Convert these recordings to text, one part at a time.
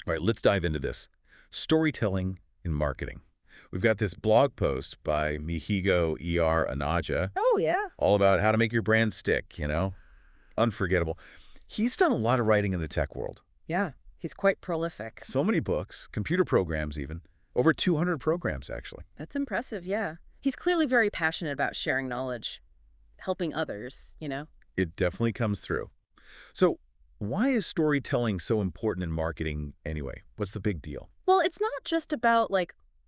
All right, let's dive into this. Storytelling in marketing. We've got this blog post by Mihigo Anaja, Oh, yeah. all about how to make your brand stick, Unforgettable. He's done a lot of writing in the tech world. Yeah, he's quite prolific. So many books, computer programs even. Over 200 programs, actually. That's impressive, yeah. He's clearly very passionate about sharing knowledge, helping others. It definitely comes through. So why is storytelling so important in marketing anyway? What's the big deal? Well, it's not just about,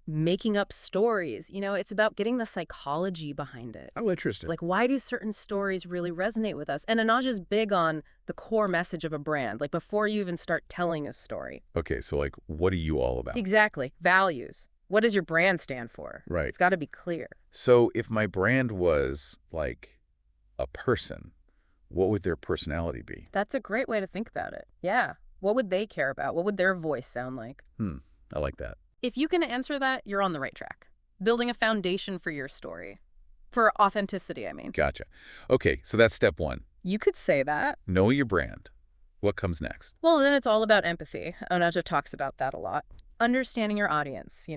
making up stories. It's about getting the psychology behind it. Oh, interesting. Like, why do certain stories really resonate with us? And Anaja's big on the core message of a brand, before you even start telling a story. Okay, so what are you all about? Exactly. Values. What does your brand stand for? Right. It's got to be clear. So if my brand was a person, what would their personality be? That's a great way to think about it. Yeah. What would they care about? What would their voice sound like? I like that. If you can answer that, you're on the right track. Building a foundation for your story. For authenticity, I mean. Gotcha. Okay, so that's step one. You could say that. Know your brand. What comes next? Well, then it's all about empathy. Onaja talks about that a lot. Understanding your audience.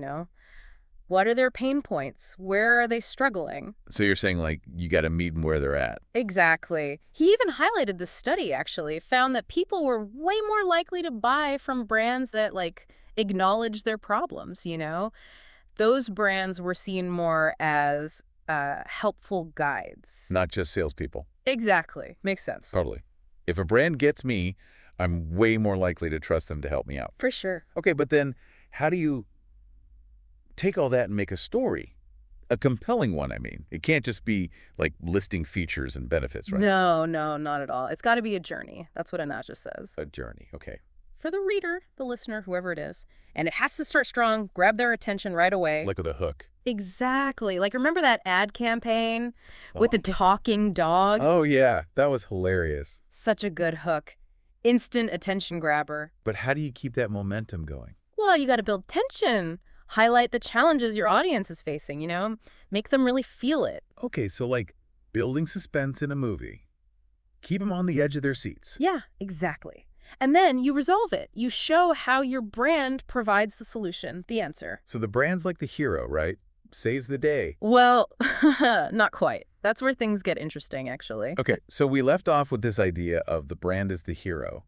What are their pain points? Where are they struggling? So you're saying you got to meet them where they're at. Exactly. He even highlighted this study, actually, found that people were way more likely to buy from brands that acknowledge their problems. Those brands were seen more as helpful guides. Not just salespeople. Exactly. Makes sense. Totally. If a brand gets me, I'm way more likely to trust them to help me out. For sure. Okay, but then how do you take all that and make a story? A compelling one, I mean. It can't just be listing features and benefits, right? No, not at all. It's got to be a journey. That's what Anaja says. A journey, okay. For the reader, the listener, whoever it is. And it has to start strong, grab their attention right away. Like with a hook. Exactly. Remember that ad campaign with the talking dog? Oh, yeah. That was hilarious. Such a good hook. Instant attention grabber. But how do you keep that momentum going? Well, you got to build tension. Highlight the challenges your audience is facing, Make them really feel it. Okay, so building suspense in a movie. Keep them on the edge of their seats. Yeah, exactly. And then you resolve it. You show how your brand provides the solution, the answer. So the brand's like the hero, right? Saves the day. Well, not quite. That's where things get interesting, actually. Okay, so we left off with this idea of the brand as the hero,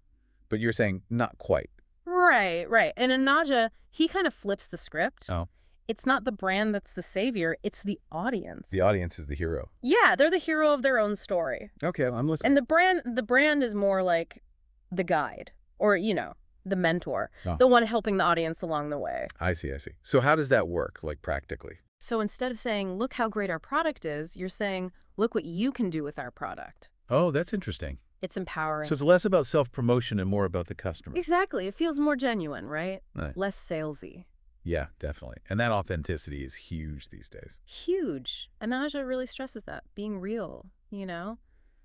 but you're saying not quite. Right. And Anaja, he kind of flips the script. Oh. It's not the brand that's the savior, it's the audience. The audience is the hero. Yeah, they're the hero of their own story. Okay, I'm listening. And the brand is more like the guide or, the mentor, Oh. the one helping the audience along the way. I see. So how does that work, practically? So instead of saying, look how great our product is, you're saying, look what you can do with our product. Oh, that's interesting. It's empowering. So it's less about self-promotion and more about the customer. Exactly. It feels more genuine, right? Right. Less salesy. Yeah, definitely. And that authenticity is huge these days. Huge. Anaja really stresses that. Being real,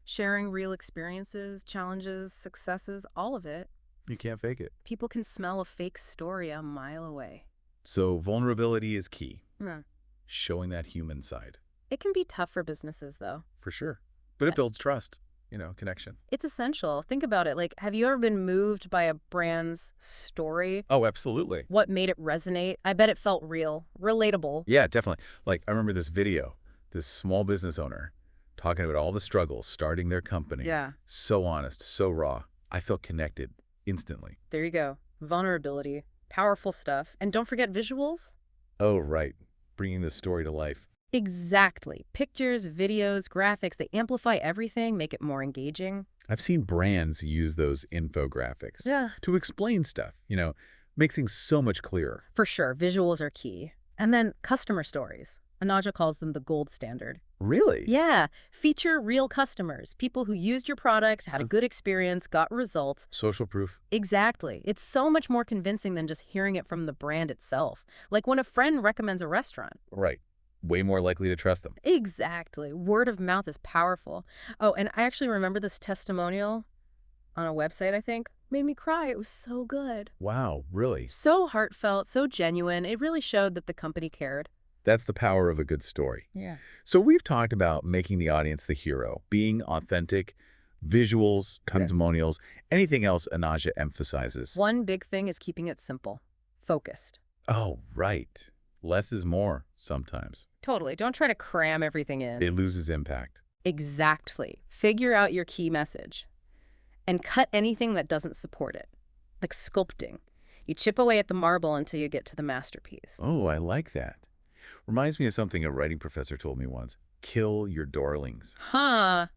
Sharing real experiences, challenges, successes, all of it. You can't fake it. People can smell a fake story a mile away. So vulnerability is key. Mm. Showing that human side. It can be tough for businesses, though. For sure. But it builds trust, connection. It's essential. Think about it. Have you ever been moved by a brand's story? Oh, absolutely. What made it resonate? I bet it felt real, relatable. Yeah, definitely. I remember this video, this small business owner talking about all the struggles starting their company. Yeah. So honest, so raw. I felt connected instantly. There you go. Vulnerability. Powerful stuff. And don't forget visuals. Oh, right. Bringing the story to life. Exactly. Pictures, videos, graphics, they amplify everything, make it more engaging. I've seen brands use those infographics to explain stuff, make things so much clearer. For sure. Visuals are key. And then customer stories. Anaja calls them the gold standard. Really? Yeah. Feature real customers, people who used your product, had a good experience, got results. Social proof. Exactly. It's so much more convincing than just hearing it from the brand itself. Like when a friend recommends a restaurant. Right. Way more likely to trust them. Exactly. Word of mouth is powerful. Oh, and I actually remember this testimonial on a website, I think. Made me cry. It was so good. Wow, really? So heartfelt, so genuine. It really showed that the company cared. That's the power of a good story. Yeah. So we've talked about making the audience the hero, being authentic, Visuals, testimonials, anything else Anaja emphasizes. One big thing is keeping it simple, focused. Oh, right. Less is more sometimes. Totally. Don't try to cram everything in. It loses impact. Exactly. Figure out your key message and cut anything that doesn't support it, like sculpting. You chip away at the marble until you get to the masterpiece. Oh, I like that. Reminds me of something a writing professor told me once. Kill your darlings. Huh.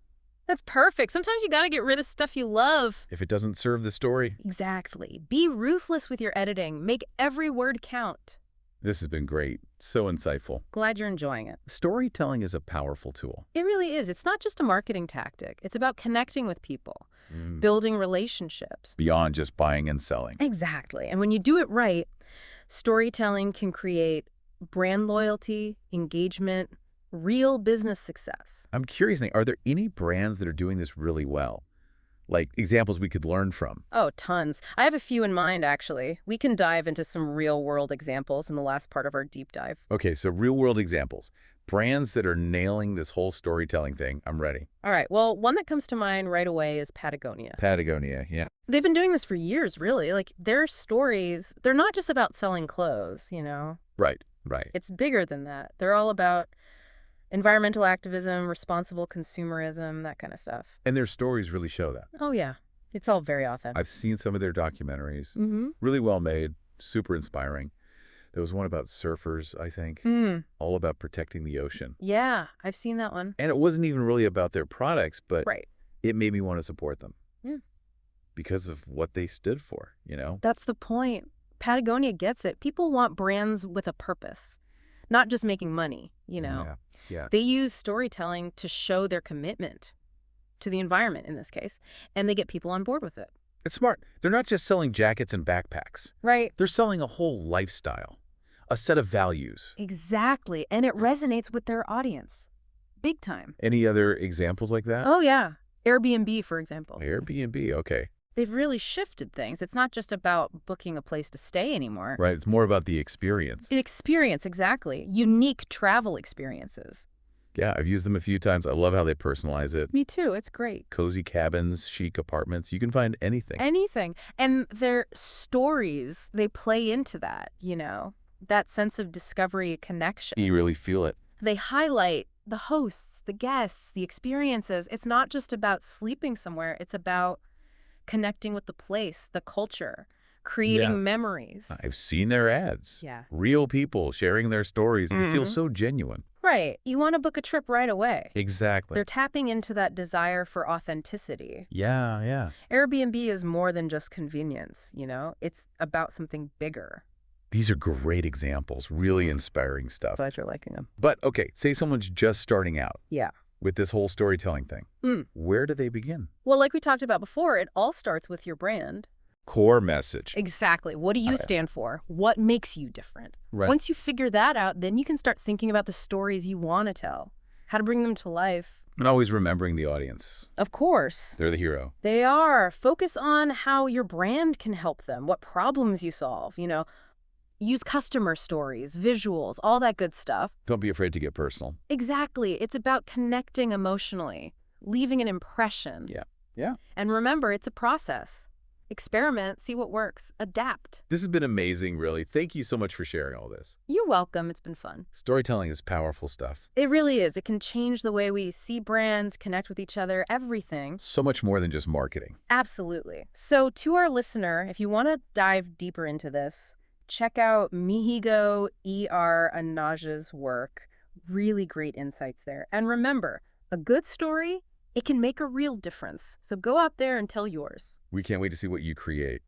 That's perfect. Sometimes you gotta get rid of stuff you love. If it doesn't serve the story. Exactly. Be ruthless with your editing. Make every word count. This has been great. So insightful. Glad you're enjoying it. Storytelling is a powerful tool. It really is. It's not just a marketing tactic. It's about connecting with people, building relationships. Beyond just buying and selling. Exactly. And when you do it right, storytelling can create brand loyalty, engagement, real business success. I'm curious, Nate, are there any brands that are doing this really well? Like examples we could learn from? Oh, tons. I have a few in mind, actually. We can dive into some real-world examples in the last part of our deep dive. Okay, so real-world examples. Brands that are nailing this whole storytelling thing. I'm ready. All right. Well, one that comes to mind right away is Patagonia. Patagonia, yeah. They've been doing this for years, really. Like, their stories, they're not just about selling clothes, you know? Right, right. It's bigger than that. They're all about environmental activism, responsible consumerism, that kind of stuff. And their stories really show that. Oh, yeah. It's all very authentic. I've seen some of their documentaries. Mm-hmm. Really well made, super inspiring. There was one about surfers, I think, all about protecting the ocean. Yeah, I've seen that one. And it wasn't even really about their products, but Right. it made me want to support them. Yeah. Because of what they stood for, you know? That's the point. Patagonia gets it. People want brands with a purpose, not just making money, you know? Yeah. They use storytelling to show their commitment to the environment, in this case, and they get people on board with it. It's smart. They're not just selling jackets and backpacks. Right. They're selling a whole lifestyle, a set of values. Exactly. And it resonates with their audience. Big time. Any other examples like that? Oh, yeah. Airbnb, for example. Airbnb, okay. They've really shifted things. It's not just about booking a place to stay anymore. Right, it's more about the experience. The experience, exactly. Unique travel experiences. Yeah, I've used them a few times. I love how they personalize it. Me too. It's great. Cozy cabins, chic apartments. You can find anything. Anything. And their stories, they play into that, you know, that sense of discovery connection. You really feel it. They highlight the hosts, the guests, the experiences. It's not just about sleeping somewhere. It's about connecting with the place, the culture, creating memories. I've seen their ads. Yeah. Real people sharing their stories. It feels so genuine. Right. You want to book a trip right away. Exactly. They're tapping into that desire for authenticity. Yeah. Airbnb is more than just convenience, you know? It's about something bigger. These are great examples, really inspiring stuff. Glad you're liking them. But, okay, say someone's just starting out Yeah. with this whole storytelling thing. Where do they begin? Well, like we talked about before, it all starts with your brand. Core message. Exactly. What do you stand for? What makes you different? Right. Once you figure that out, then you can start thinking about the stories you want to tell, how to bring them to life. And always remembering the audience. Of course. They're the hero. They are. Focus on how your brand can help them, what problems you solve, you know. Use customer stories, visuals, all that good stuff. Don't be afraid to get personal. Exactly. It's about connecting emotionally, leaving an impression. Yeah. And remember, it's a process. Experiment, see what works, adapt. This has been amazing, really. Thank you so much for sharing all this. You're welcome. It's been fun. Storytelling is powerful stuff. It really is. It can change the way we see brands, connect with each other, everything. So much more than just marketing. Absolutely. So to our listener, if you want to dive deeper into this, check out Mihigo E.R. Anaja's work. Really great insights there. And remember, a good story, it can make a real difference. So go out there and tell yours. We can't wait to see what you create.